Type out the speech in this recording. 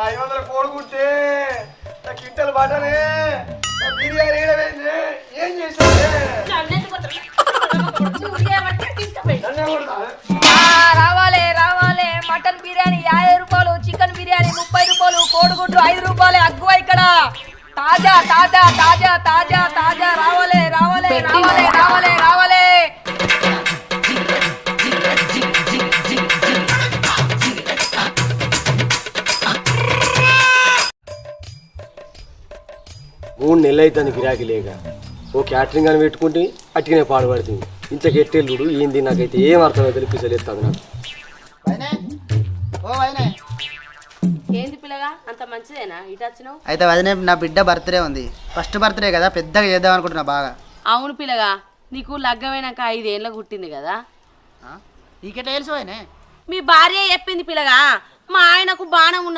500 కోడుకుంటే కింటలు బట్టనే బిర్యానీ ఏం చేశానే రావాలే రావాలే మటన్ బిర్యానీ 50 రూపాయలు, చికెన్ బిర్యానీ 30 రూపాయలు, కోడిగుడ్డు 5 రూపాయలే. అగ్గువ ఇక్కడ తాజా తాజా తాజా తాజా తాజా. రావాలే రావాలే రావాలే రావాలే రావాలే. మూడు నెలలు అవుతుంది గిరాకీ లేక. ఓ క్యాటరింగ్ అని పెట్టుకుంటే అట్టినే పాడుపడుతుంది. ఇంతకు ఎట్టెళ్ళుడు ఏంది నాకైతే ఏం అర్థమైతే తెలిపిస్తలేదు నాకు. ఏంది పిల్లగా అంత మంచిదేనా ఇటు వచ్చినావు? అయితే వదినే నా బిడ్డ బర్త్డే ఉంది, ఫస్ట్ బర్త్డే కదా, పెద్దగా చేద్దాం అనుకుంటున్నా బాగా. అవును పిల్లగా, నీకు లగ్గమైనాక 5 ఏళ్ళ పుట్టింది కదా. నీకెట్లా తెలుసు వదినే? మీ భార్య చెప్పింది పిల్లగా. మా ఆయనకు బాణం ఉన్న